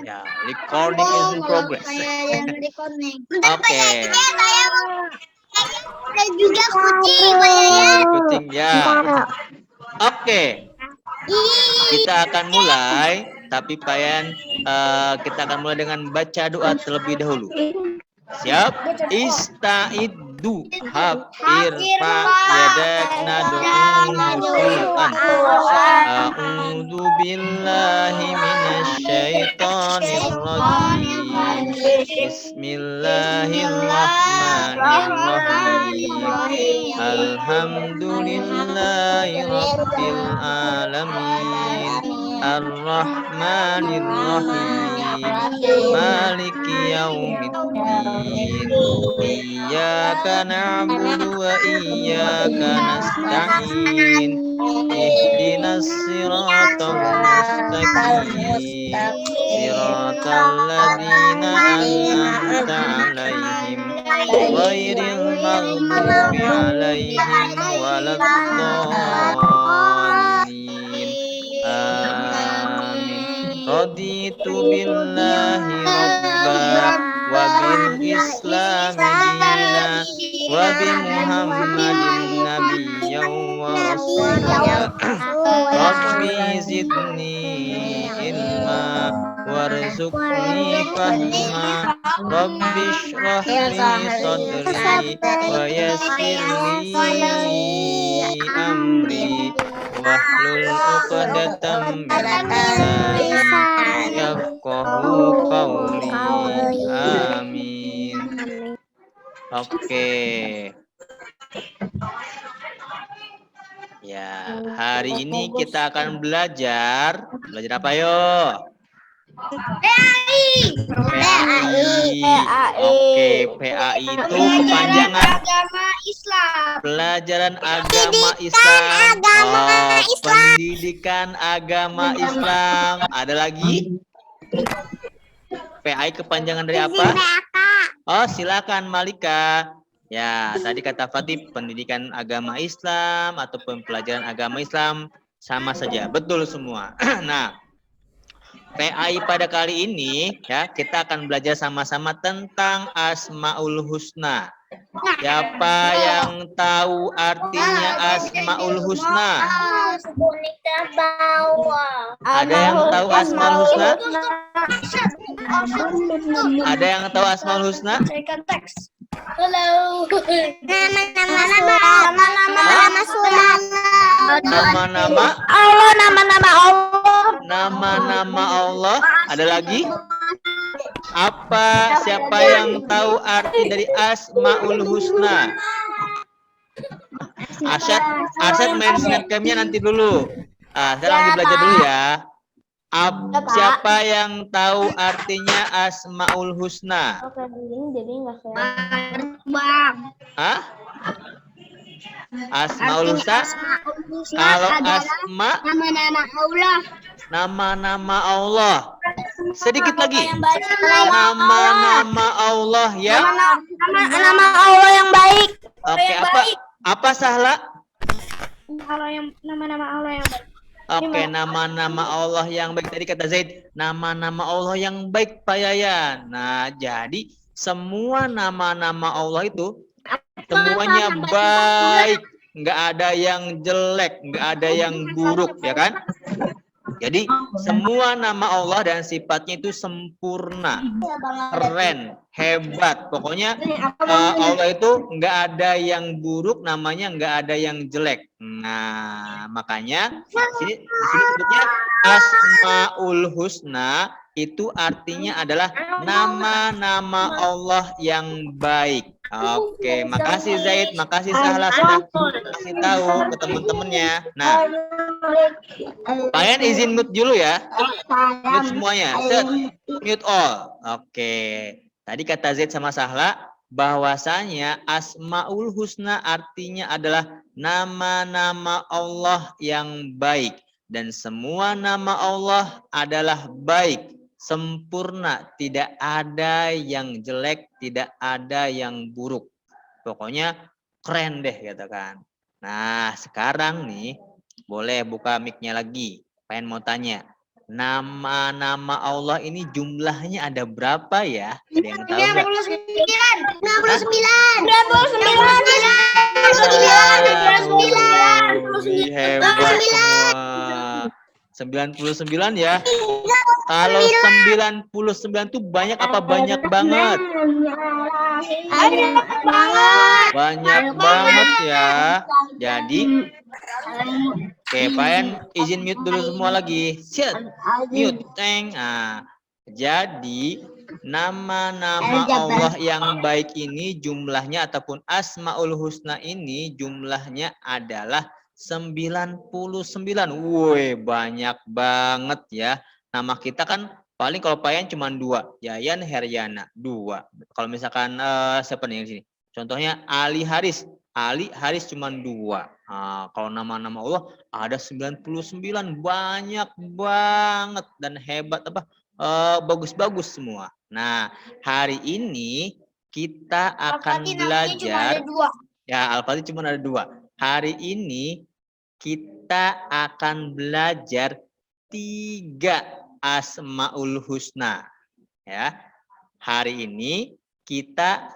Ya, recording is in progress. Oke. Dan juga kucing, Kucing ya. Oke. Kita akan mulai, tapi Payan kita akan mulai dengan baca doa terlebih dahulu. Siap? Istaidu irfa yadak nad'u husuan. A'udzu billahi minasyaitonir rajim. Bismillahirrahmanirrahim. Alhamdulillahi rabbil alamin. Ar-Rahmanir-Rahim. Maliki yaumiddin. Iyyaka na'budu wa iyyaka nasta'in. Ihdinas siratal mustaqim. Siratal ladzina an'amta 'alaihim ghairil maghdubi 'alaihim waladdallin. Amin. Raditu billahi rabba wa bil islami dina wa bi Muhammadin nabiyyan wa rasula. Rabbi zidni ilma warzuqni fahma. Rabbi shrah li sadri wa yassir li amri wahlul 'uqdatam min lisani yafqahu qawli. Amin. Oke. Ya, hari ini kita akan belajar apa yo? PAI. Oke, PAI itu kepanjangan agama Islam. Pelajaran agama Islam. Pendidikan agama Islam. Ada lagi? PAI kepanjangan dari apa? Oh, silakan Malika. Ya, tadi kata Fatih pendidikan agama Islam ataupun pelajaran agama Islam sama saja. Betul semua. Nah, PAI pada kali ini ya kita akan belajar sama-sama tentang Asmaul Husna. Siapa yang tahu artinya Asmaul Husna? Ada yang tahu Asmaul Husna? Ada yang tahu Asmaul Husna? Halo. Nama-nama surat. Nama-nama Allah, nama-nama Allah. Nama-nama Allah. Ada lagi? Apa? Siapa yang tahu arti dari Asmaul Husna? Asyad main snapcamnya nanti dulu. Sekarang belajar dulu ya. Siapa yang tahu artinya Asmaul Husna? Hah? Asmaul Husna? Kalau asma nama-nama Allah. Nama-nama Allah. Sedikit lagi. Nama-nama Allah yang Nama Allah yang baik. Oke, apa Sahla? Kalau yang nama-nama Allah yang baik. Oke, nama-nama Allah yang baik. Tadi kata Zaid, nama-nama Allah yang baik Pak Yayan. Nah, jadi semua nama-nama Allah itu semuanya baik. Nggak ada yang jelek, nggak ada yang buruk, ya kan? Jadi semua nama Allah dan sifatnya itu sempurna, keren, hebat. Pokoknya Allah itu nggak ada yang buruk, namanya nggak ada yang jelek. Nah, makanya di sini sebutnya Asmaul Husna itu artinya adalah nama-nama Allah yang baik. Oke, makasih Zaid, makasih Sahla sudah kasih tahu ke teman-temannya. Nah, kalian izin mute dulu ya. Mute semuanya. Set. Mute all. Oke. Tadi kata Zaid sama Sahla bahwasanya Asmaul Husna artinya adalah nama-nama Allah yang baik. Dan semua nama Allah adalah baik, sempurna, tidak ada yang jelek, tidak ada yang buruk. Pokoknya keren deh katakan. Nah, sekarang nih boleh buka mic-nya lagi. Pengen mau tanya. Nama-nama Allah ini jumlahnya ada berapa ya? Ada yang tahu nggak? 99. Hebat semua. 99 ya. Kalau 99 itu banyak apa banyak banget? Banyak banget ya. Jadi, oke, Payan izin mute dulu semua lagi. Set, mute, teng. Nah, jadi nama-nama Allah yang baik ini jumlahnya ataupun Asmaul Husna ini jumlahnya adalah 99. Woi, banyak banget ya. Nama kita kan paling kalau Payan cuma 2, Yayan Heryana 2. Kalau misalkan siapa nih yang sini? Contohnya Ali Haris. Ali Haris cuma 2. Nah, kalau nama-nama Allah ada 99, banyak banget dan hebat apa? Bagus-bagus semua. Nah, hari ini kita akan belajar. Ya, Al-Fatih cuma ada 2. Hari ini kita akan belajar 3 Asmaul Husna. Ya, hari ini kita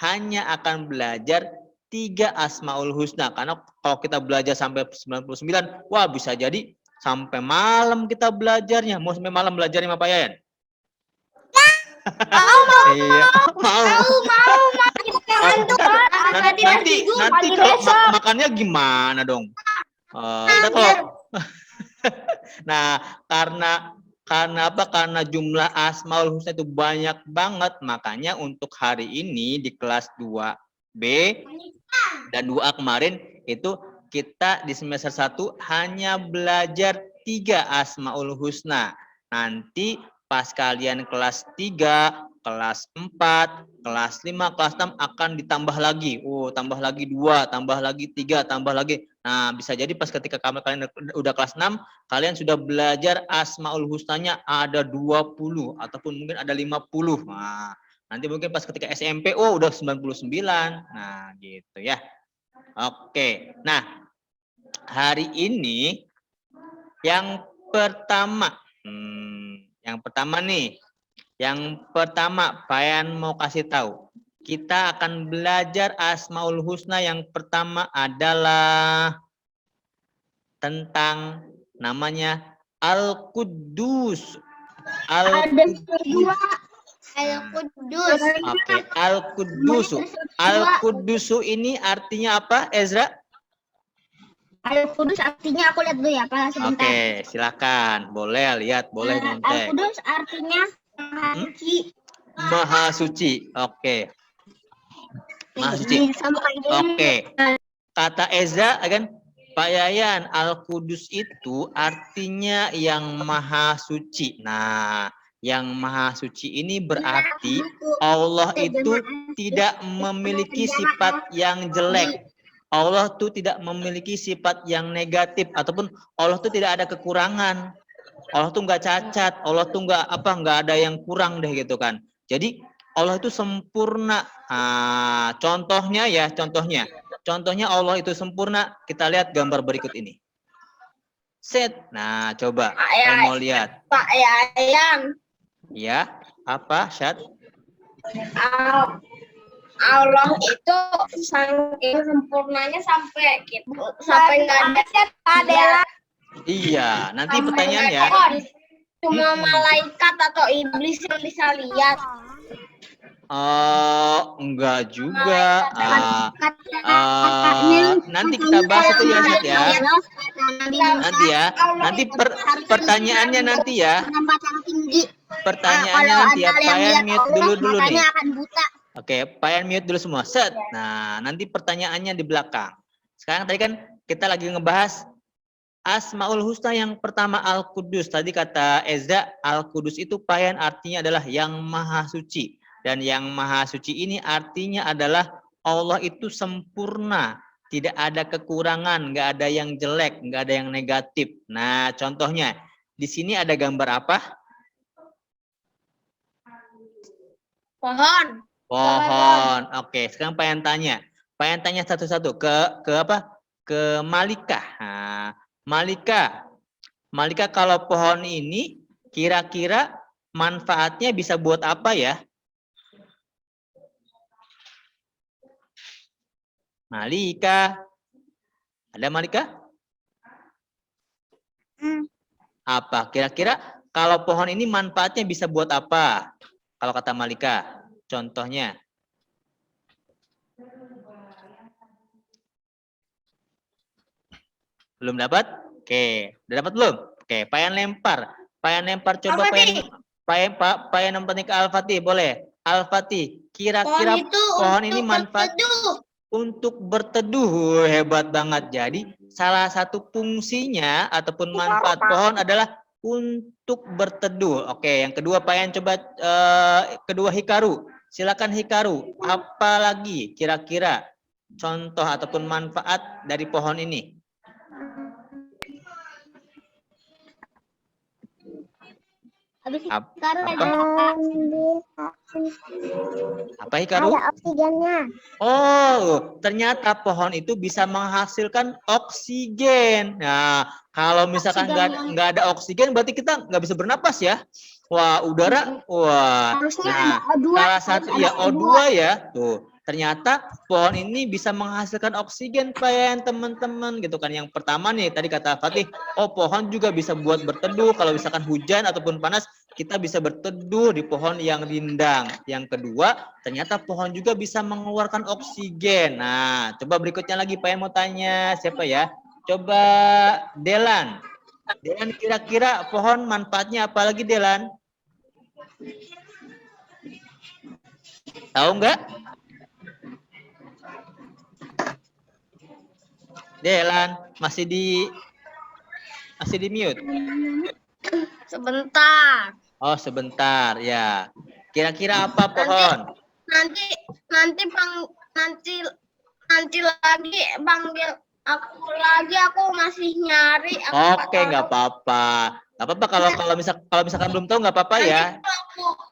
hanya akan belajar 3 Asmaul Husna. Karena kalau kita belajar sampai 99, wah bisa jadi sampai malam kita belajarnya. Mau sampai malam belajarnya Pak Yayan? Nanti kalau makannya gimana dong? Nah, karena apa? Karena jumlah Asmaul Husna itu banyak banget, makanya untuk hari ini di kelas 2B dan 2A kemarin itu kita di semester 1 hanya belajar 3 Asmaul Husna. Nanti pas kalian kelas 3, kelas 4, kelas 5, kelas 6 akan ditambah lagi. Tambah lagi 2, tambah lagi 3, tambah lagi. Nah, bisa jadi pas ketika kalian udah kelas 6, kalian sudah belajar Asmaul Husnanya ada 20 ataupun mungkin ada 50. Nah, nanti mungkin pas ketika SMP, udah 99. Nah, gitu ya. Oke. Nah, hari ini yang pertama, yang pertama Payan mau kasih tahu. Kita akan belajar Asmaul Husna. Yang pertama adalah tentang namanya Al-Quddus. Al-Quddus. Oke, Al-Quddusu. Al-Quddusu ini artinya apa, Ezra? Al-Quddus artinya aku lihat dulu ya, Pak, sebentar. Oke, silakan. Boleh lihat, boleh nyontek. Al-Quddus artinya Maha Suci. Maha Suci. Oke. Maha Suci. Oke. Kata Ezra kan, Pak Yayan, Al-Qudus itu artinya yang Maha Suci. Nah, yang Maha Suci ini berarti Allah itu tidak memiliki sifat yang jelek. Allah tuh tidak memiliki sifat yang negatif ataupun Allah tuh tidak ada kekurangan. Allah tuh nggak cacat, Allah tuh nggak ada yang kurang deh gitu kan. Jadi Allah itu sempurna. Contohnya Allah itu sempurna. Kita lihat gambar berikut ini. Set. Nah, coba saya mau lihat. Pak Yayan. Ya, apa, Syad? Allah itu saking sempurnanya sampai nggak ada Iya, nanti pertanyaannya. Cuma malaikat atau iblis yang bisa lihat. Enggak juga. Nanti kita bahas itu ya, Syed ya. Nanti ya. Nanti pertanyaannya nanti ya. Pertanyaannya nanti ya. Payan mute dulu nih. Oke, Payan mute dulu semua. Set. Nah, nanti pertanyaannya di belakang. Sekarang tadi kan kita lagi ngebahas Asmaul Husna. Yang pertama Al-Quddus. Tadi kata Ezra, Al-Quddus itu Payan artinya adalah yang Maha Suci. Dan yang Maha Suci ini artinya adalah Allah itu sempurna. Tidak ada kekurangan, nggak ada yang jelek, nggak ada yang negatif. Nah, contohnya, di sini ada gambar apa? Pohon. Oke, sekarang Payan tanya. Payan tanya satu-satu ke apa? Ke Malika. Nah, Malika, Malika, kalau pohon ini kira-kira manfaatnya bisa buat apa ya? Malika. Ada Malika? Apa? Kira-kira kalau pohon ini manfaatnya bisa buat apa? Kalau kata Malika, contohnya. Belum dapat? Oke, udah dapat belum? Oke, Payan lempar. Payan lempar, coba Payan lempar ke Al-Fatih, boleh? Al-Fatih, kira-kira pohon ini manfaat untuk berteduh. Hebat banget. Jadi salah satu fungsinya ataupun manfaat pohon adalah untuk berteduh. Oke, yang kedua Payan coba kedua Hikaru. Silakan Hikaru. Apalagi kira-kira contoh ataupun manfaat dari pohon ini? Apa Hikaru? Ada oksigennya. Oh, ternyata pohon itu bisa menghasilkan oksigen. Nah, kalau misalkan nggak ada oksigen, berarti kita nggak bisa bernapas ya. Wah, udara, wah. Harusnya Nah, ada O2. salah satu ya O2 ya. Tuh, ternyata pohon ini bisa menghasilkan oksigen, Pak, teman-teman gitu kan. Yang pertama nih, tadi kata Fatih, oh pohon juga bisa buat berteduh. Kalau misalkan hujan ataupun panas, kita bisa berteduh di pohon yang rindang. Yang kedua, ternyata pohon juga bisa mengeluarkan oksigen. Nah, coba berikutnya lagi Pak mau tanya siapa ya? Coba Delan. Delan, kira-kira pohon manfaatnya apa lagi Delan? Tahu nggak? Delan, masih di mute. Sebentar. Oh, sebentar ya. Kira-kira apa pohon? Nanti lagi panggil aku lagi, aku masih nyari. Oke, nggak apa-apa. Nggak apa-apa kalau misalkan belum tahu nggak apa-apa ya.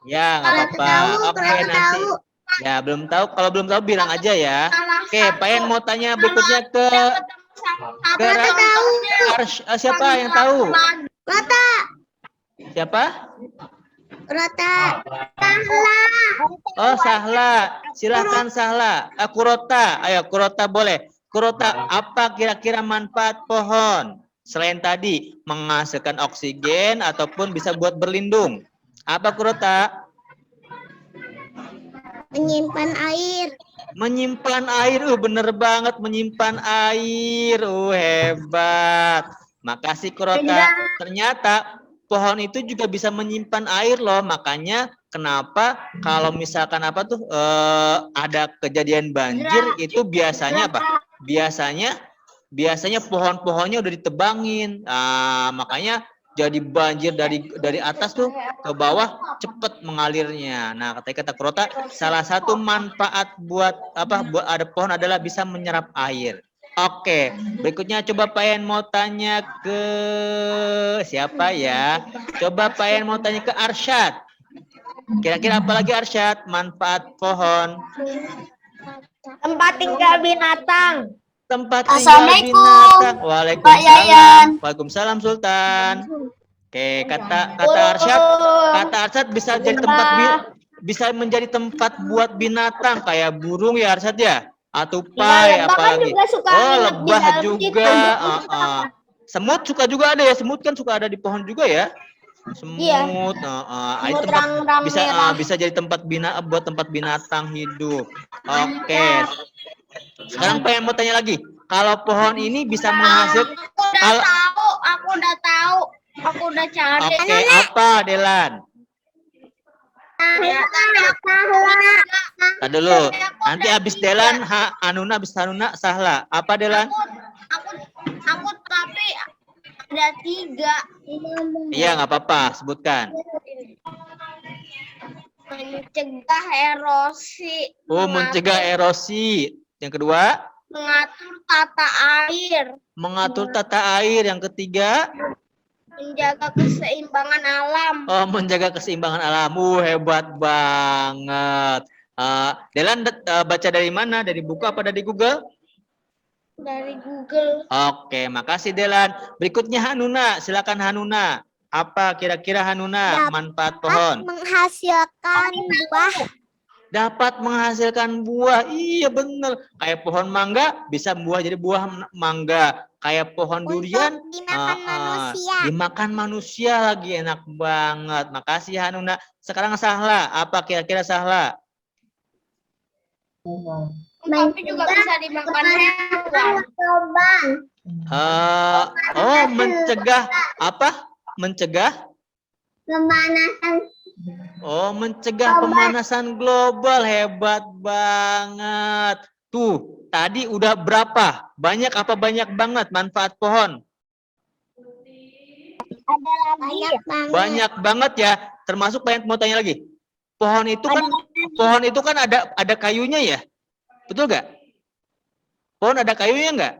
Ya, nggak apa-apa. Oke, nanti. Ya, belum tahu. Kalau belum tahu bilang aja ya. Oke, Payan mau tanya berikutnya ke siapa yang tahu? Rota. Siapa? Rota. Sahla. Oh, Sahla. Silahkan Sahla. Kurota. Ayo, Kurota boleh. Kurota, apa kira-kira manfaat pohon? Selain tadi, menghasilkan oksigen ataupun bisa buat berlindung. Apa Kurota? Menyimpan air. Menyimpan air, bener banget menyimpan air, hebat. Makasih Kurota. Ternyata pohon itu juga bisa menyimpan air loh. Makanya kenapa kalau misalkan apa tuh ada kejadian banjir itu biasanya apa? Biasanya pohon-pohonnya udah ditebangin. Nah, makanya jadi banjir dari atas tuh ke bawah cepet mengalirnya. Nah, kata Kurota, salah satu manfaat buat ada pohon adalah bisa menyerap air. Oke, berikutnya coba Payan mau tanya ke siapa ya? Coba Payan mau tanya ke Arsyad. Kira-kira apa lagi Arsyad manfaat pohon? Tempat tinggal binatang. Tempat tinggal binatang. Waalaikumsalam. Waalaikumsalam Sultan. Oke, kata Arsyad bisa menjadi tempat buat binatang kayak burung ya Arsyad ya, atau tupai apalagi. Oh, lebah juga. Semut suka juga ada ya, semut kan suka ada di pohon juga ya. Semut, bisa jadi buat tempat binatang hidup. Oke. Sekarang pengen mau tanya lagi, kalau pohon ini bisa menghasilkan. Aku udah tahu. Aku udah cari. Oke, apa Delan? Tadi dulu. Nanti habis Delan, habis Hanuna, Sahla. Apa Delan? Aku tapi ada 3. Iya, nggak apa-apa. Sebutkan. Mencegah erosi. Oh, mencegah erosi. Yang kedua? Mengatur tata air. Mengatur tata air. Yang ketiga? Menjaga keseimbangan alam. Oh, menjaga keseimbangan alam. Hebat banget. Delan baca dari mana? Dari buku apa dari Google? Dari Google. Oke, makasih Delan. Berikutnya Hanuna, silakan Hanuna. Apa kira-kira Hanuna manfaat pohon? Menghasilkan buah. Dapat menghasilkan buah. Iya bener. Kayak pohon mangga bisa buah jadi buah mangga. Kayak pohon durian Dimakan manusia. dimakan manusia lagi, enak banget. Makasih Hanuna. Sekarang Sahla, apa kira-kira Sahla? Tapi juga bisa dimakan hewan. Mencegah apa? Mencegah? Pemanasan. Oh, mencegah pemanasan global. Hebat banget. Tuh, tadi udah berapa? Banyak apa banyak banget manfaat pohon? Ada lagi. Banyak banget ya. Termasuk pengen mau tanya lagi. Pohon itu kan ada kayunya ya? Betul nggak? Pohon ada kayunya nggak?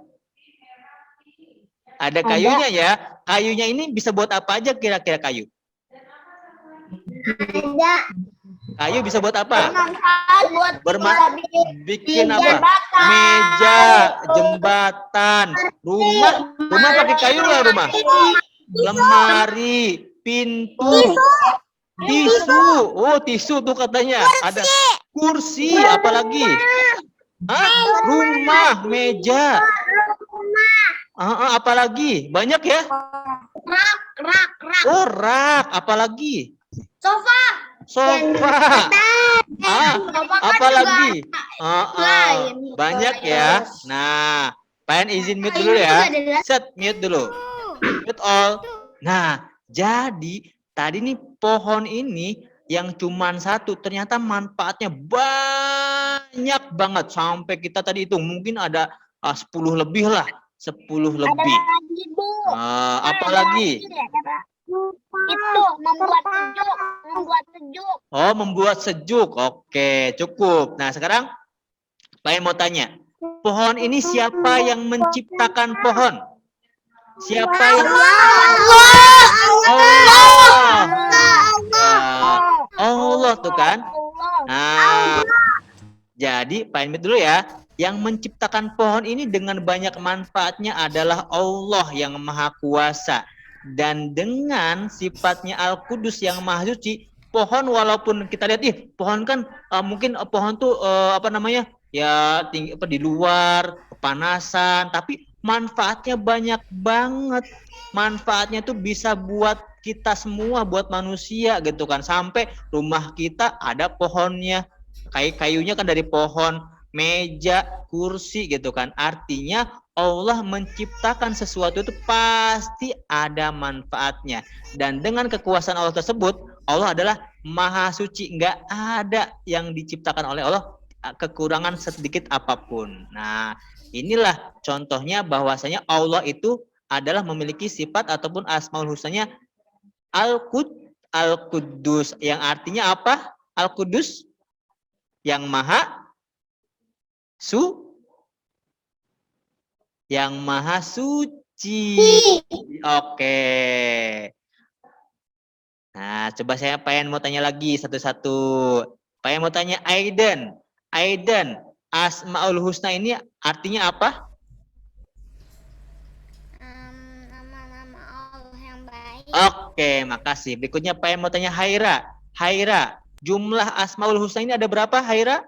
Ada kayunya ya. Kayunya ini bisa buat apa aja kira-kira kayu? Ada. Kayu bisa buat apa? Bermanfaat Bikin apa? Meja, jembatan, rumah. Rumah pakai kayu nggak rumah? Lemari, pintu, tisu. Oh, tisu tuh katanya. Ada kursi, apalagi? Rumah, meja. Apalagi? Banyak ya? Rak. Oh, rak. Apalagi? Sofa. Apalagi? Banyak ya. Nah, pengen izin mute dulu ya. Set mute dulu. Mute all. Nah, jadi tadi nih pohon ini yang cuman satu ternyata manfaatnya banyak banget sampai kita tadi hitung mungkin ada 10 lebih lah, 10 lebih. Apalagi? Itu membuat sejuk. Oh, membuat sejuk. Oke, cukup. Nah, sekarang saya mau tanya. Pohon ini siapa yang menciptakan pohon? Siapa yang? Allah tuh kan. Nah, jadi Pak Imit dulu ya. Yang menciptakan pohon ini dengan banyak manfaatnya adalah Allah yang Maha Kuasa. Dan dengan sifatnya Al-Qudus yang Maha Suci, pohon walaupun kita lihat pohon kan mungkin pohon tuh apa namanya? Ya tinggi di luar, kepanasan, tapi manfaatnya banyak banget. Manfaatnya tuh bisa buat kita semua, buat manusia gitu kan. Sampai rumah kita ada pohonnya. Kayunya kan dari pohon, meja, kursi gitu kan. Artinya Allah menciptakan sesuatu itu pasti ada manfaatnya. Dan dengan kekuasaan Allah tersebut, Allah adalah Maha Suci. Nggak ada yang diciptakan oleh Allah kekurangan sedikit apapun. Nah, inilah contohnya bahwasanya Allah itu adalah memiliki sifat ataupun asmaul husnanya Al-Quddus. Yang artinya apa? Al-Quddus? Yang Maha Suci. Oke. Nah, coba saya pengen mau tanya lagi satu-satu. Pengen mau tanya Aiden, Asmaul Husna ini artinya apa? Nama-nama Allah yang baik. Oke, makasih. Berikutnya pengen mau tanya Haira, jumlah Asmaul Husna ini ada berapa, Haira?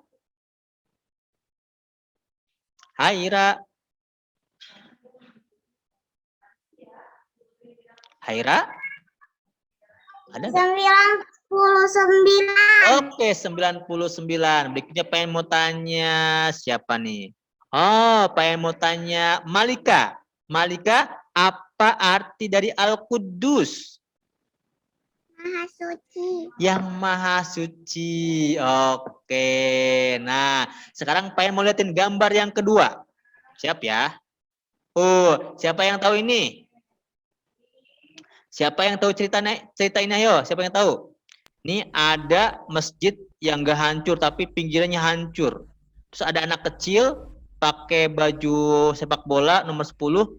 Ada nggak? 99. Oke, 99. Berikutnya pengen mau tanya siapa nih? Oh, pengen mau tanya Malika. Apa arti dari Al-Quddus? Maha Suci. Yang Maha Suci. Oke. Nah, sekarang pengen mau liatin gambar yang kedua. Siap ya? Siapa yang tahu ini? Siapa yang tahu cerita ini ayo? Siapa yang tahu? Ini ada masjid yang gak hancur tapi pinggirannya hancur. Terus ada anak kecil pakai baju sepak bola nomor 10.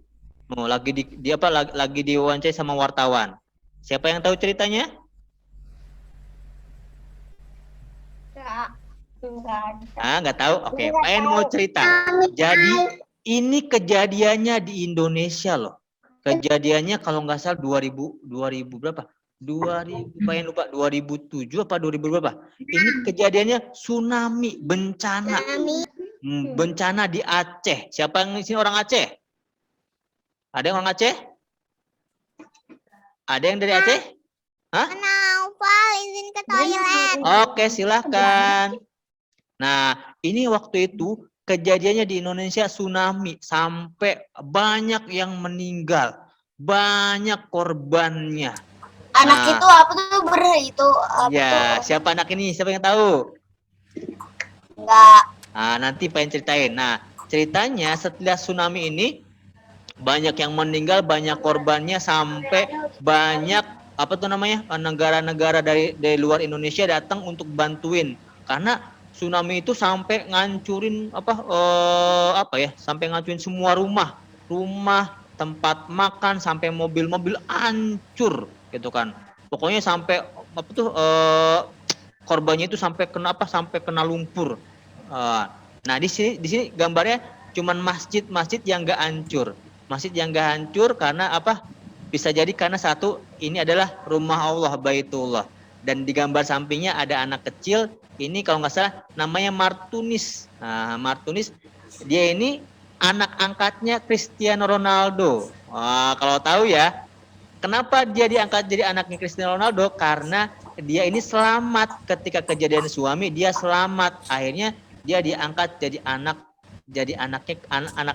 Lagi lagi diwawancara sama wartawan. Siapa yang tahu ceritanya? Nggak tahu. Oke, pengen mau cerita. Jadi Ini kejadiannya di Indonesia loh. Kejadiannya kalau nggak salah 2000 berapa? 2000 pengen lupa 2007 apa 2000 berapa? Ini kejadiannya tsunami, bencana. Bencana di Aceh. Siapa yang di sini orang Aceh? Ada yang orang Aceh? Ada yang dari Aceh? Hah? Naufal izin ke toilet. Oke, silakan. Nah, ini waktu itu kejadiannya di Indonesia tsunami sampai banyak yang meninggal, banyak korbannya. Anak Nah, itu apa tuh ya, siapa anak ini? Siapa yang tahu? enggak. Nah, nanti pengen ceritain. Nah, ceritanya setelah tsunami ini banyak yang meninggal, banyak korbannya sampai banyak apa tuh namanya negara-negara dari luar Indonesia datang untuk bantuin karena tsunami itu sampai ngancurin sampai ngancurin semua rumah tempat makan sampai mobil-mobil hancur gitu kan pokoknya sampai korbannya itu sampai kena lumpur. Nah di sini gambarnya cuman masjid yang nggak hancur. Masjid yang nggak hancur karena apa? Bisa jadi karena satu ini adalah rumah Allah Baitullah dan di gambar sampingnya ada anak kecil. Ini kalau nggak salah namanya Martunis. Nah, Martunis dia ini anak angkatnya Cristiano Ronaldo. Kalau tahu ya, kenapa dia diangkat jadi anaknya Cristiano Ronaldo? Karena dia ini selamat ketika kejadian tsunami, dia selamat. Akhirnya dia diangkat jadi anak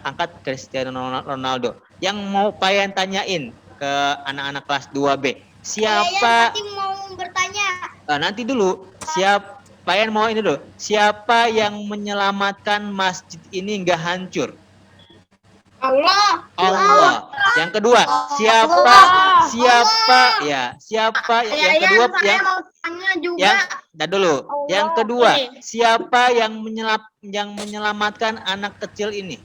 angkat Cristiano Ronaldo. Yang mau pengen tanyain ke anak-anak kelas 2B. Siapa? Nanti mau bertanya. Nanti dulu. Siapa yang menyelamatkan masjid ini nggak hancur? Allah. Yang kedua, siapa yang kedua saya mau tanya juga. dulu. Allah. Yang kedua, siapa yang menyelamatkan anak kecil ini?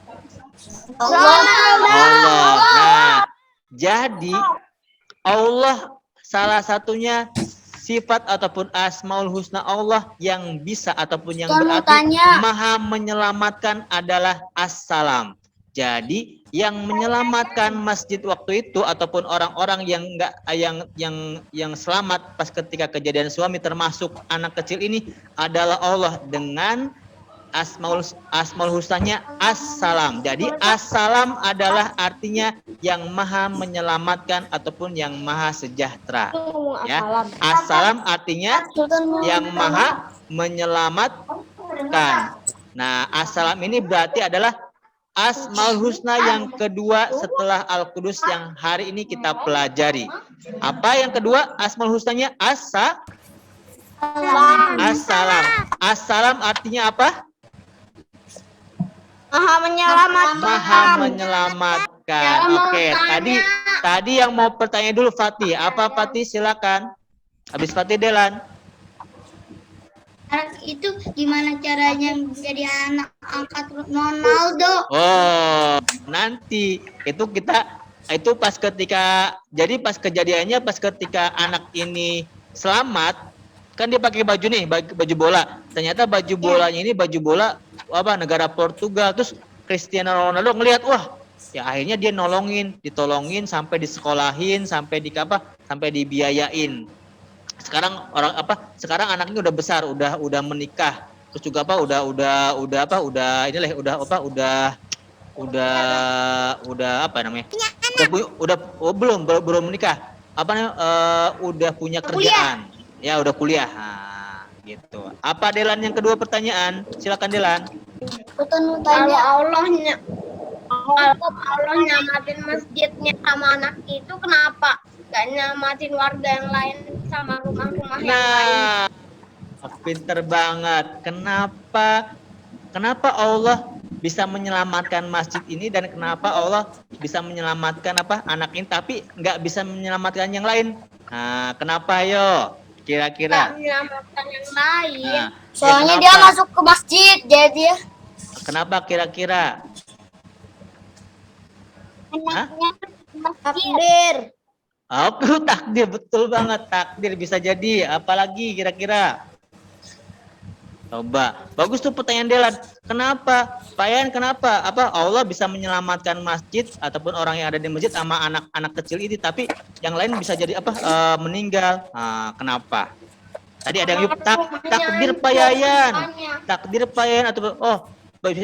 Allah. Nah, jadi Allah salah satunya sifat ataupun asmaul husna Allah yang bisa ataupun yang berarti maha menyelamatkan adalah as-salam. Jadi yang menyelamatkan masjid waktu itu ataupun orang-orang yang selamat pas ketika kejadian tsunami termasuk anak kecil ini adalah Allah dengan asmaul husnanya as-salam. Jadi as-salam adalah artinya yang maha menyelamatkan ataupun yang maha sejahtera. Ya. As-salam artinya yang maha menyelamatkan. Nah, as-salam ini berarti adalah Asmaul Husna yang kedua setelah Al-Qudus yang hari ini kita pelajari. Apa yang kedua? Asmaul Husnanya As-salam. As-salam artinya apa? Maha menyelamatkan. Maha menyelamatkan. Oke, tadi yang mau bertanya dulu Fatih. Apa Fatih? Silakan. Habis Fatih Delan. Anak itu gimana caranya menjadi anak angkat Ronaldo? Oh, nanti itu pas kejadiannya pas ketika anak ini selamat, kan dia pakai baju nih, baju bola. Ternyata baju bolanya ini baju bola negara Portugal. Terus Cristiano Ronaldo ngelihat, wah, ya akhirnya dia ditolongin sampai disekolahin, sampai dibiayain. Sekarang sekarang anaknya udah besar, udah menikah. Terus juga belum menikah. Udah punya kerjaan. Ya, udah kuliah. Nah, gitu. Apa Delan yang kedua pertanyaan? Silakan Delan. Kalau Allah nyamatin masjidnya sama anak itu kenapa gak nyamatin warga yang lain sama rumah-rumah yang lain? Pinter banget. Kenapa Allah bisa menyelamatkan masjid ini dan kenapa Allah bisa menyelamatkan anak ini tapi nggak bisa menyelamatkan yang lain? Nah, kenapa yo? Kira-kira? Nggak menyelamatkan yang lain. Nah, soalnya dia masuk ke masjid, jadi kenapa kira-kira? Anaknya takdir. Takdir, betul banget. Takdir bisa jadi. Apalagi kira-kira? Coba. Bagus tuh pertanyaan Delan. Kenapa? Payan kenapa? Apa Allah bisa menyelamatkan masjid ataupun orang yang ada di masjid sama anak-anak kecil ini, tapi yang lain bisa jadi apa? Meninggal. Nah, kenapa? Tadi ada yang takdir Payayan. Takdir Payayan atau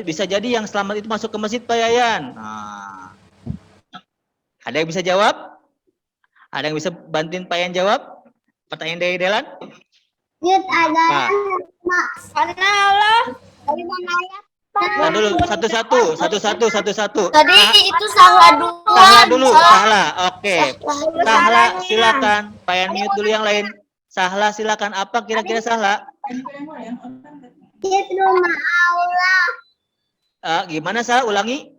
bisa jadi yang selamat itu masuk ke masjid Payayan. Nah, ada yang bisa jawab? Ada yang bisa bantuin Payayan jawab? Pertanyaan dari Delan? Ada karena Allah Nah, dulu satu-satu. tadi itu salah dulu. Sahla. Oke. Sahla silakan. Payan mute dulu yang lain. Sahla silakan. Apa kira-kira Sahla? Masjid rumah Allah. Gimana Sahla? Ulangi.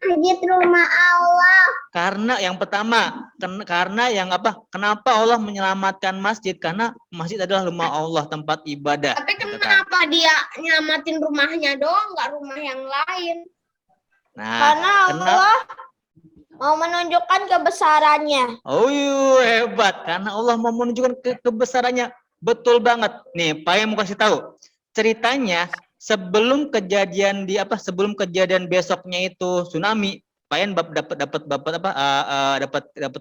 Masjid rumah Allah. Karena yang pertama, karena yang apa? Kenapa Allah menyelamatkan masjid? Karena masjid adalah rumah Allah, tempat ibadah. Tapi kenapa dia nyelamatin rumahnya doang, nggak rumah yang lain? Nah, Karena Allah mau menunjukkan kebesarannya. Oh hebat, karena Allah mau menunjukkan kebesarannya. Betul banget. Nih, Pak yang mau kasih tahu. Ceritanya sebelum kejadian sebelum kejadian besoknya itu tsunami, Payan dapat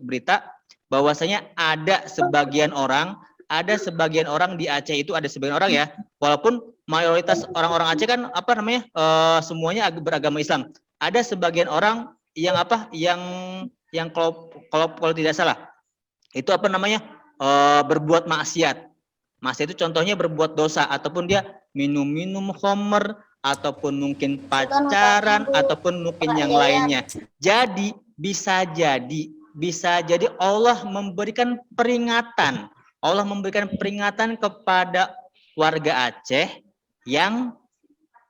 berita bahwasanya ada sebagian orang di Aceh itu, ada sebagian orang ya, walaupun mayoritas orang-orang Aceh kan semuanya beragama Islam. Ada sebagian orang yang kalau tidak salah itu berbuat maksiat. Maksiat itu contohnya berbuat dosa ataupun dia minum khamr ataupun mungkin pacaran ataupun mungkin yang lainnya. Jadi bisa jadi Allah memberikan peringatan. Allah memberikan peringatan kepada warga Aceh yang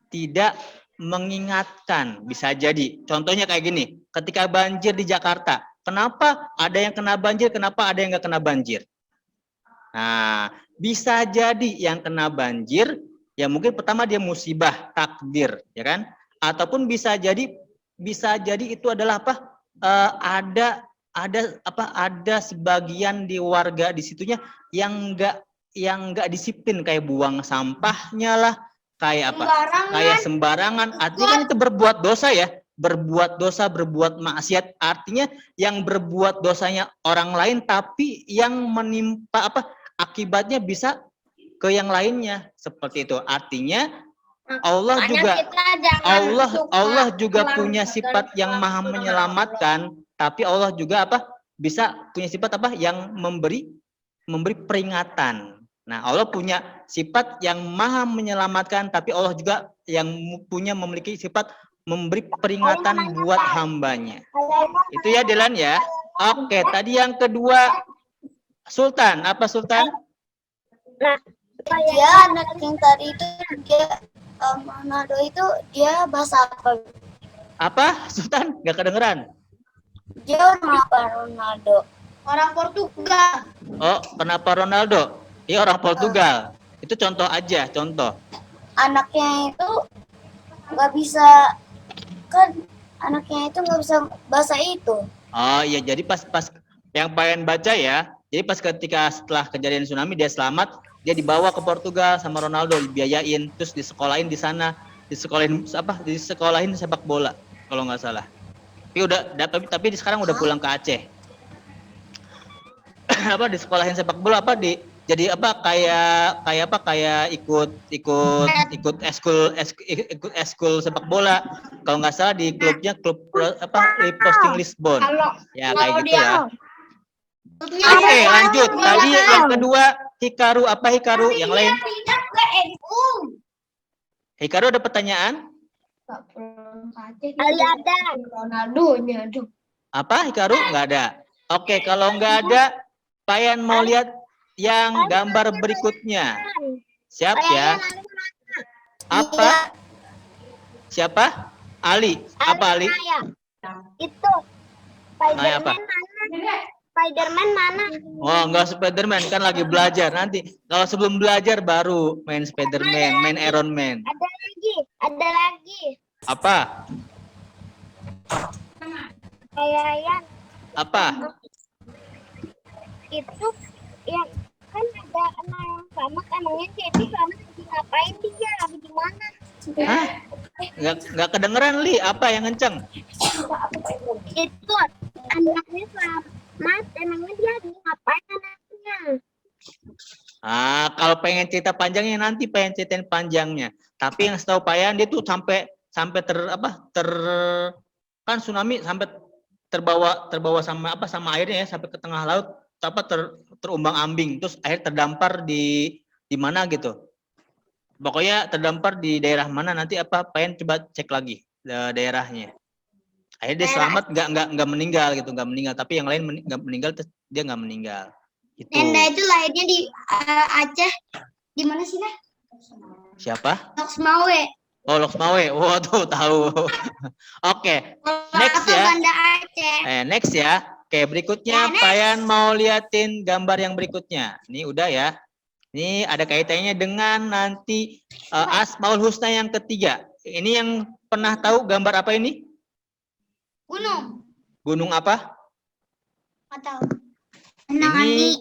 tidak mengingatkan. Bisa jadi. Contohnya kayak gini, ketika banjir di Jakarta, kenapa ada yang kena banjir, kenapa ada yang nggak kena banjir? Nah, bisa jadi yang kena banjir ya mungkin pertama dia musibah takdir, ya kan? Ataupun bisa jadi itu adalah ada sebagian di warga di situnya yang enggak disiplin, kayak buang sampahnya lah, kayak kayak sembarangan. Artinya kan itu berbuat dosa ya, berbuat maksiat. Artinya yang berbuat dosanya orang lain, tapi yang menimpa akibatnya bisa ke yang lainnya, seperti itu. Artinya Allah juga punya sifat yang maha menyelamatkan, tapi Allah juga bisa punya sifat yang memberi peringatan. Nah, Allah punya sifat yang maha menyelamatkan, tapi Allah juga yang memiliki sifat memberi peringatan buat hambanya. Itu ya Delan ya. Oke, tadi yang kedua Sultan, apa Sultan? Nah, dia anak yang tadi itu dia Ronaldo itu dia bahasa apa? Apa Sultan? Gak kedengeran. Dia orang apa Ronaldo? Orang Portugal. Oh, kenapa Ronaldo? Iya orang Portugal. Itu contoh aja, contoh. Anaknya itu nggak bisa, kan anaknya itu nggak bisa bahasa itu. Oh iya, jadi pas yang pengen baca ya. Jadi pas setelah kejadian tsunami dia selamat, dia dibawa ke Portugal sama Ronaldo, dibiayain, terus disekolahin di sana, disekolahin sepak bola kalau nggak salah. Tapi sekarang udah pulang ke Aceh. Disekolahin sepak bola kayak ikut eskul sepak bola kalau nggak salah di klub Posting Lisbon ya kayak gitu ya. Oke, lanjut. Tadi yang kedua Hikaru, apa Hikaru? Yang lain? Hikaru ada pertanyaan? Ada Ronaldo-nya. Apa Hikaru? Nggak ada. Oke, kalau nggak ada, Payan mau lihat yang gambar berikutnya. Siap ya? Apa? Siapa? Ali. Apa Ali? Itu Apa? Spiderman mana? Oh, enggak Spiderman, kan lagi belajar. Nanti kalau sebelum belajar baru main Spiderman, main Iron Man. Ada lagi. Apa? Kayak Apa? itu yang kan ada anak yang sama kan emangnya Cepi sama lagi ngapain dia? Lagi di mana? Hah? Nggak kedengeran, Li. Apa yang kenceng? Itu anaknya Selamat, emangnya dia lagi ngapain anaknya? Kalau pengen cerita panjangnya nanti pengen ceritain panjangnya. Tapi yang setahu Payan dia tuh sampai kan tsunami sampai terbawa sama airnya ya sampai ke tengah laut terumbang-ambing terus air terdampar di mana gitu. Pokoknya terdampar di daerah mana nanti Payan coba cek lagi daerahnya. Akhirnya dia selamat nggak meninggal gitu, nggak meninggal, tapi yang lain nggak meninggal dia nggak meninggal. Gitu. Nenda itu lahirnya di Aceh. Di mana sih, Nah? Siapa? Loksmawe. Oh, Loksmawe. Oh, tuh tahu. Oke. Next ya. Banda Aceh. Next ya. Oke, berikutnya Payan mau liatin gambar yang berikutnya. Ini udah ya. Ini ada kaitannya dengan nanti Asmaul Husna yang ketiga. Ini yang pernah tahu gambar apa ini? Gunung. Gunung apa? Atau ini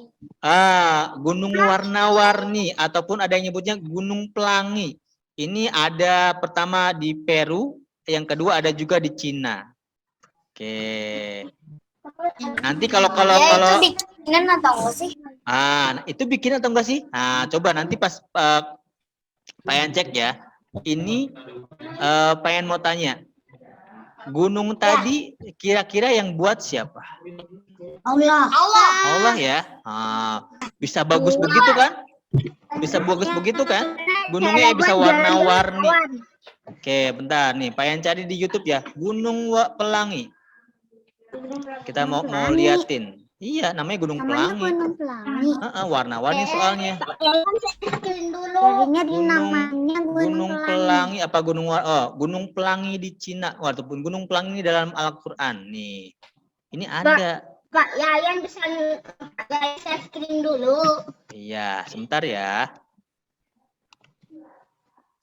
gunung warna-warni ataupun ada yang nyebutnya gunung pelangi. Ini ada pertama di Peru, yang kedua ada juga di Cina. Oke. Nanti kalau itu bikinan atau enggak sih? Itu bikin atau enggak sih? Coba nanti pas Payan cek ya. Ini Payan mau tanya. Gunung tadi kira-kira yang buat siapa? Allah ya. Bisa bagus begitu kan? Bisa bagus begitu kan? Gunungnya bisa warna-warni. Oke, bentar nih. Payan cari di YouTube ya. Gunung Pelangi. Kita mau liatin. Iya, namanya Gunung Pelangi. Warna-warni soalnya. Gunung Pelangi apa Gunung Pelangi di Cina ataupun Gunung Pelangi ini dalam Al-Qur'an nih. Ini ada. Pak Yayan bisa saya screen dulu. Iya, sebentar ya.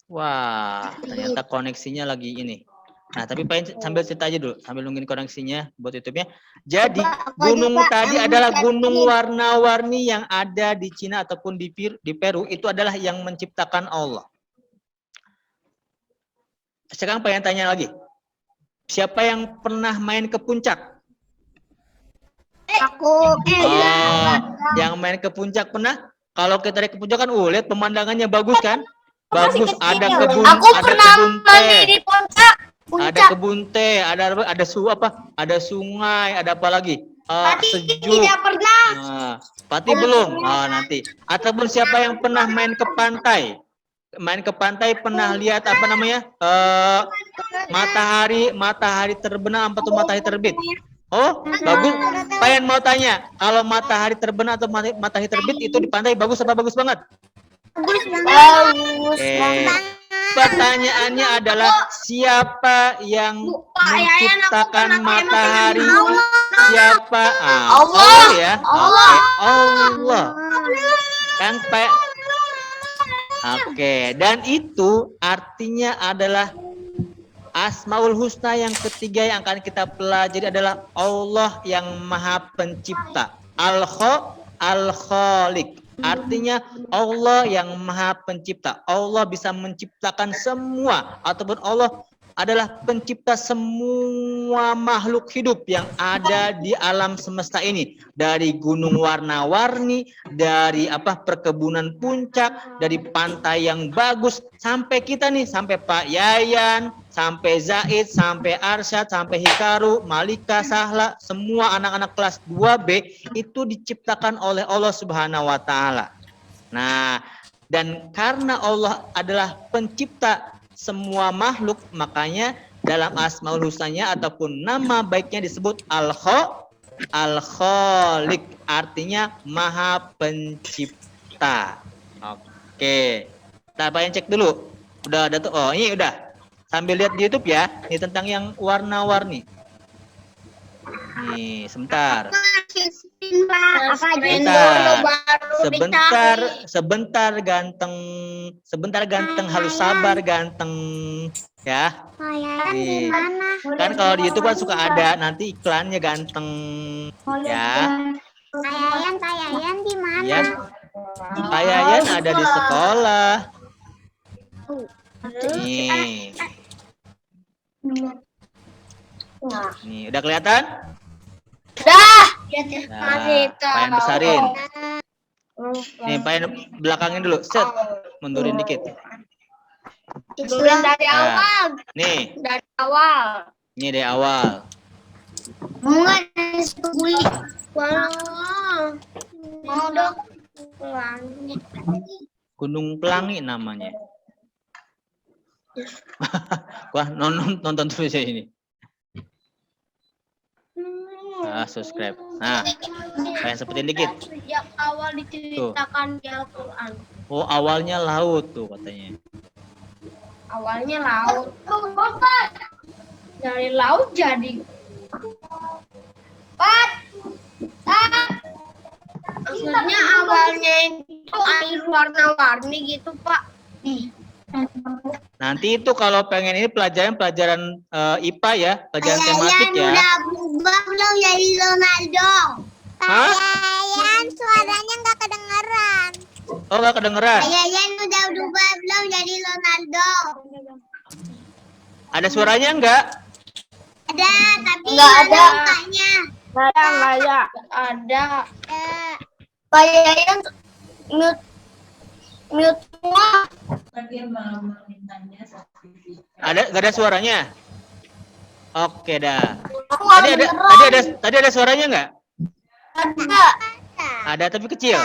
Wah, ternyata koneksinya lagi ini. Nah, tapi pengen sambil cerita aja dulu, sambil nungguin koneksinya buat YouTube-nya. Jadi, gunung tadi adalah gunung warna-warni yang ada di Cina ataupun di Peru, itu adalah yang menciptakan Allah. Sekarang pengen tanya lagi. Siapa yang pernah main ke puncak? Aku. Yang main ke puncak pernah? Kalau kita naik ke puncak kan, lihat pemandangannya bagus kan? Bagus, ada kebun, di puncak. Ada kebun teh, ada sungai, ada apa lagi? Sejuk. Tidak pernah. Pati belum? Nanti. Ataupun siapa yang pernah main ke pantai? Main ke pantai pernah lihat apa namanya? Matahari terbenam atau matahari terbit? Oh, bagus. Payan mau tanya, kalau matahari terbenam atau matahari terbit itu di pantai bagus apa bagus banget? Bagus. Pertanyaannya adalah siapa yang menciptakan matahari? Siapa? Allah ya. Allah. Kan Pak. Oke, dan itu artinya adalah Asmaul Husna yang ketiga yang akan kita pelajari adalah Allah yang Maha Pencipta. Al-Khaliq. Artinya Allah yang Maha Pencipta. Allah bisa menciptakan semua ataupun Allah adalah pencipta semua makhluk hidup yang ada di alam semesta ini. Dari gunung warna-warni, dari perkebunan puncak, dari pantai yang bagus, sampai kita nih, sampai Pak Yayan, sampai Zaid, sampai Arsyad, sampai Hikaru, Malika, Sahla, semua anak-anak kelas 2B itu diciptakan oleh Allah Subhanahu wa taala. Nah, dan karena Allah adalah pencipta semua makhluk, makanya dalam Asmaul Husnanya ataupun nama baiknya disebut Al-Khaliq, artinya Maha Pencipta. Oke. Kita pengen cek dulu. Udah ada tuh. Oh, ini udah. Sambil lihat di YouTube ya. Ini tentang yang warna-warni. Nih, sebentar. Sebentar ganteng. Sebentar ganteng, harus sabar ganteng. Ya. Nih. Kan kalau di YouTube kan suka ada nanti iklannya ganteng. Ya. Tayayan di mana? Ya. Payayan ada di sekolah. Nih. Nih, udah kelihatan? Dah. Nah, Payan besarin. Nih, Payan belakangin dulu. Set. Mundurin dikit. Mundurin dari Nah, awal. nih, Dari awal. ini dari awal. Bunga dari sebuli. Wah. Udah. Pelangi. Gunung Pelangi namanya. Wah, nonton terus ya ini. Subscribe. Nah, Payan sebutin dikit. Sejak awal diceritakan di Al-Quran. Oh, awalnya laut tuh katanya. Awalnya laut. Dari laut jadi. Maksudnya awalnya itu air warna-warni gitu, Pak. Nanti itu kalau pengen ini pelajaran IPA ya, pelajaran tematik ya. Udah berubah belum jadi Ronaldo? Hah? Payayan suaranya nggak kedengeran. Oh, nggak kedengeran. Yayan udah berubah belum jadi Ronaldo? Ada suaranya nggak? Ada, tapi Nggak ada. mukanya. Ada. Pak Yayan mute semua. Nggak ada suaranya? Oke dah. Aku nggak Tadi ada suaranya nggak? ada. Ada tapi kecil.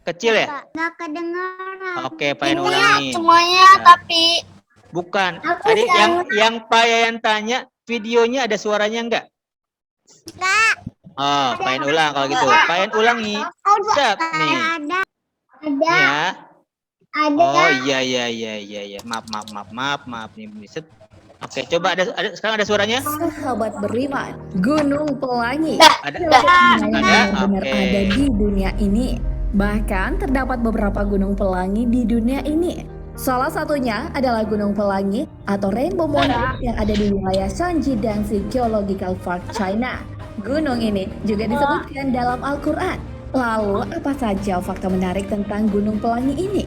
Kecil ya? Nggak kedengeran. Oke, Payan ulangi. Semuanya Nah. tapi Bukan. Aku Tadi yang- yang Payan tanya, videonya ada suaranya nggak? nggak Oh, Payan ulang kalau gitu. Payan ulangi. Set nih. ada. Nih ya. Ada. Oh iya. Maaf nih Set. Oke, coba sekarang ada suaranya? Sahabat beriman, Gunung Pelangi Ada. yang Ada. benar-benar Oke. ada di dunia ini. Bahkan terdapat beberapa gunung pelangi di dunia ini. Salah satunya adalah Gunung Pelangi atau Rainbow Mountain yang ada di wilayah Shanxi Danxi Geological Park, China. Gunung ini juga disebutkan dalam Al-Quran. Lalu, apa saja fakta menarik tentang Gunung Pelangi ini?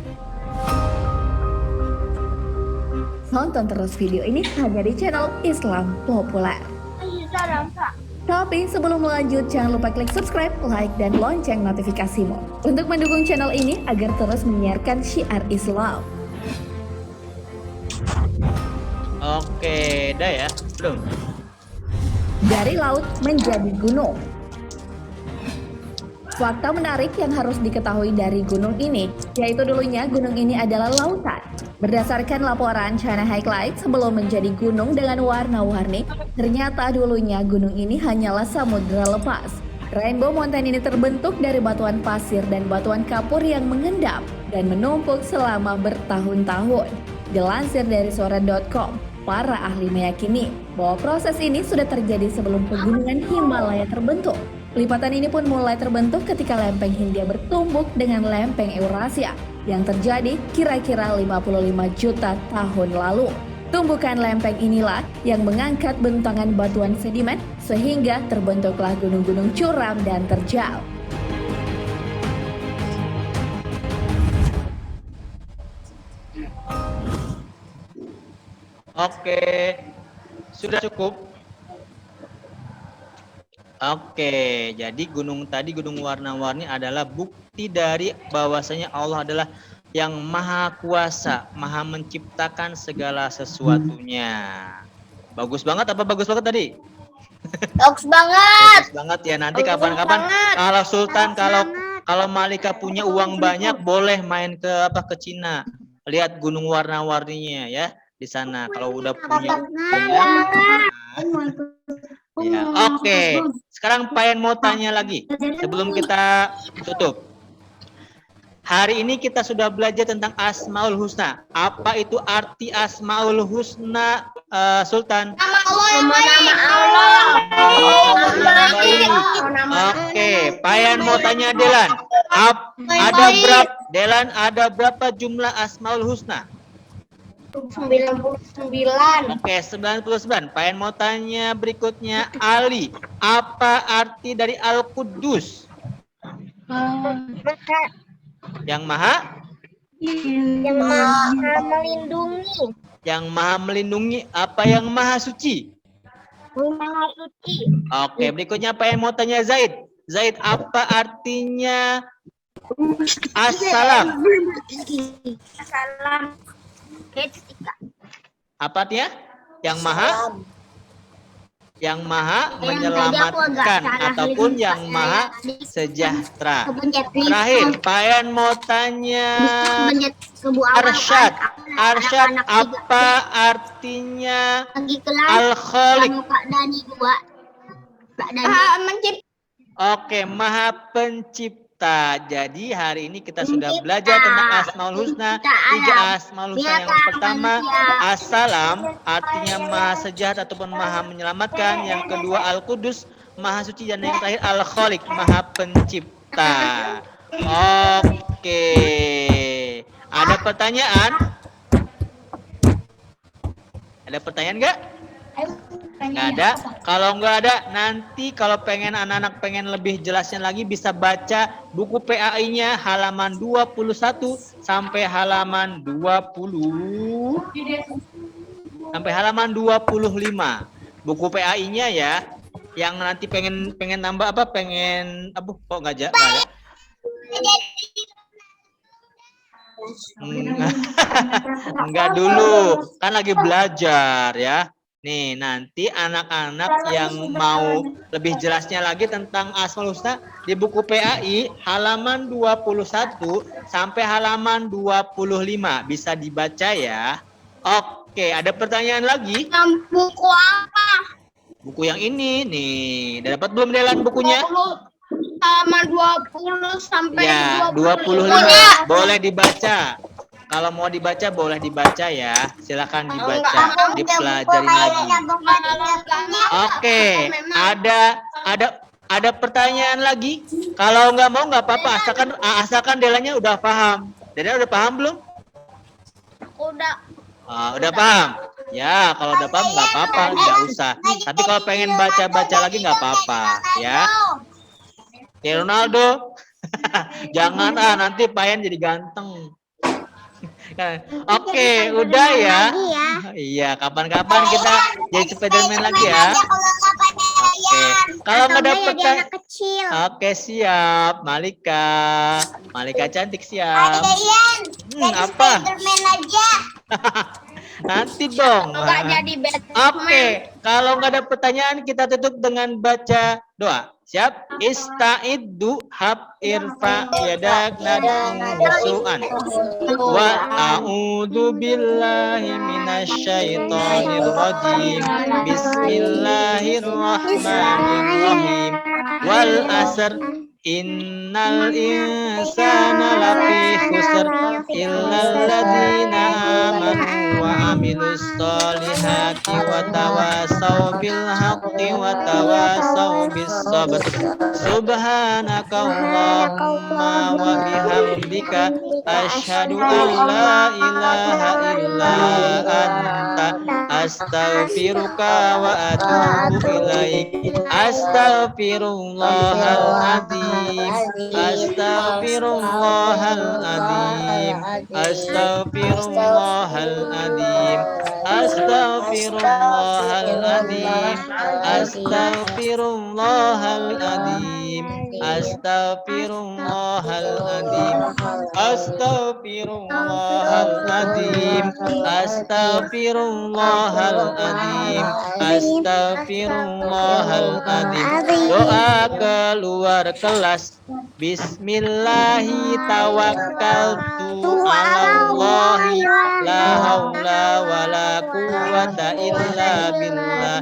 Tonton terus video ini hanya di channel Islam Populer. Tapi sebelum lanjut, jangan lupa klik subscribe, like, dan lonceng notifikasimu untuk mendukung channel ini agar terus menyiarkan syiar Islam. Oke, dah ya. Belum. Dari laut menjadi gunung. Fakta menarik yang harus diketahui dari gunung ini, yaitu dulunya gunung ini adalah lautan. Berdasarkan laporan China Highlight, sebelum menjadi gunung dengan warna-warni, ternyata dulunya gunung ini hanyalah samudera lepas. Rainbow Mountain ini terbentuk dari batuan pasir dan batuan kapur yang mengendap dan menumpuk selama bertahun-tahun. Dilansir dari sore.com, para ahli meyakini bahwa proses ini sudah terjadi sebelum pegunungan Himalaya terbentuk. Lipatan ini pun mulai terbentuk ketika lempeng Hindia bertumbuk dengan lempeng Eurasia yang terjadi kira-kira 55 juta tahun lalu. Tumbukan lempeng inilah yang mengangkat bentangan batuan sedimen sehingga terbentuklah gunung-gunung curam dan terjal. Oke. Sudah cukup. Oke, jadi gunung warna-warni adalah bukti dari bahwasanya Allah adalah yang maha kuasa, maha menciptakan segala sesuatunya. Bagus banget apa bagus banget tadi? Bagus banget. Bagus banget ya. Nanti kapan-kapan kalau Sultan, kalau Malika punya uang banyak, boleh main ke Cina. Lihat gunung warna-warninya ya di sana. Kalau udah punya ya, oke. Sekarang Payan mau tanya lagi sebelum kita tutup. Hari ini kita sudah belajar tentang Asmaul Husna. Apa itu arti Asmaul Husna, Sultan? Nama-nama Allah. Oke, Payan mau tanya Delan. Ada berapa jumlah Asmaul Husna? 99. Oke, 99. Payan mau tanya berikutnya Ali. Apa arti dari Al-Quddus? Yang maha melindungi. yang maha melindungi. Apa yang maha suci? Maha suci. Oke, berikutnya apa yang mau tanya Zaid? Zaid, apa artinya assalam? Salam. Apa artinya? Yang maha menyelamatkan ataupun yang maha sejahtera. Terakhir, Payan mau tanya Arsyad. Arsyad, apa artinya Al-Khaliq? Oke, maha pencipta. Jadi hari ini kita sudah belajar tentang Asmaul Husna. 3 Asmaul Husna. Yang pertama, As-Salam, artinya maha sejahtera ataupun maha menyelamatkan. Yang kedua, Al-Qudus, maha suci. Dan yang terakhir, Al-Khaliq, maha pencipta. Oke. Ada pertanyaan? Ada pertanyaan nggak? Nggak ada. Kalau nggak ada, nanti kalau pengen anak-anak pengen lebih jelasnya lagi bisa baca buku PAI-nya halaman 21 sampai halaman 20 sampai halaman 25. Buku PAI-nya ya. Yang nanti pengen nambah apa? Pengen kok nggak ada? Enggak dulu, kan lagi belajar ya. Nih, nanti anak-anak yang mau lebih jelasnya lagi tentang Asmaul Husna di buku PAI halaman 21 sampai halaman 25 bisa dibaca ya. Oke, ada pertanyaan lagi? Buku apa? Buku yang ini nih. Udah dapat belum Delan bukunya? Halaman 20 sampai Ya, 25. 25 boleh dibaca. Kalau mau dibaca boleh dibaca ya. Silakan dibaca, dipelajari lagi. Oke, ada pertanyaan lagi? Kalau nggak mau nggak apa-apa, asalkan Delanya udah paham. Dela udah paham belum? Udah. Udah paham. Ya, kalau udah paham nggak apa-apa, nggak usah. Tapi kalau pengen baca-baca lagi nggak apa-apa, ya. Oke, Ronaldo. Jangan nanti Payan jadi ganteng. Oke, udah ya. Iya, kapan-kapan kita jadi Spiderman lagi ya. Oke, kalau nggak ada pertanyaan. Oke, siap. Malika cantik siap. Apa? Nanti dong. Enggak jadi Batman. Oke, kalau nggak ada pertanyaan kita tutup dengan baca doa. Siap? Ista'iddu hab irfa yadak nad'usu'an. Wa a'udzu billahi minasyaitonir rajim. Bismillahirrahmanirrahim. Wal asr innal insana lafi khusr illal ladzina amanu wa amilus solihati wa tawasaw bil haqqi wa tawasaw bis sabr. Subhanaka Allahumma wa bihamdika asyhadu an la ilaha illa anta astaghfiruka wa atubu ilaik. Astaghfirullahaladzim. Astaghfirullahaladzim. Astaghfirullahaladzim. Astaghfirullahaladzim. Astaghfirullahaladzim. Astaghfirullahaladzim. Astaghfirullahaladzim. Astaghfirullahaladzim. Astaghfirullahaladzim. Doa keluar kelas. Bismillahi tawakkaltu alallahi la haula wala quwata illa billah.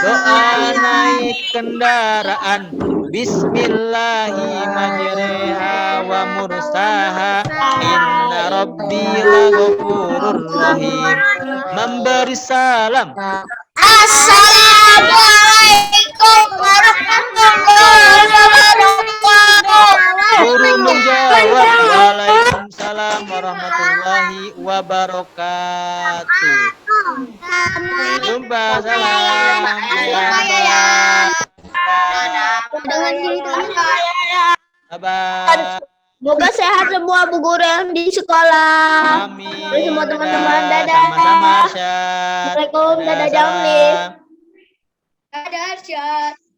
Doa naik kendaraan. Bismillahi majriha wa mursaha. Inna rabbi laghafurur rahim. Memberi salam. Assalamualaikum warahmatullahi wabarakatuh. Guru menjawab, Waalaikumsalam warahmatullahi wabarakatuh. Sampai jumpa, salam. Dengan cerita Bye-bye. Semoga sehat semua bu guru yang di sekolah. Amin. Dan semua teman-teman, dadah. Sama-sama, Arsyad. Assalamualaikum, dadah, Salam. Jamli. Ada Arsyad.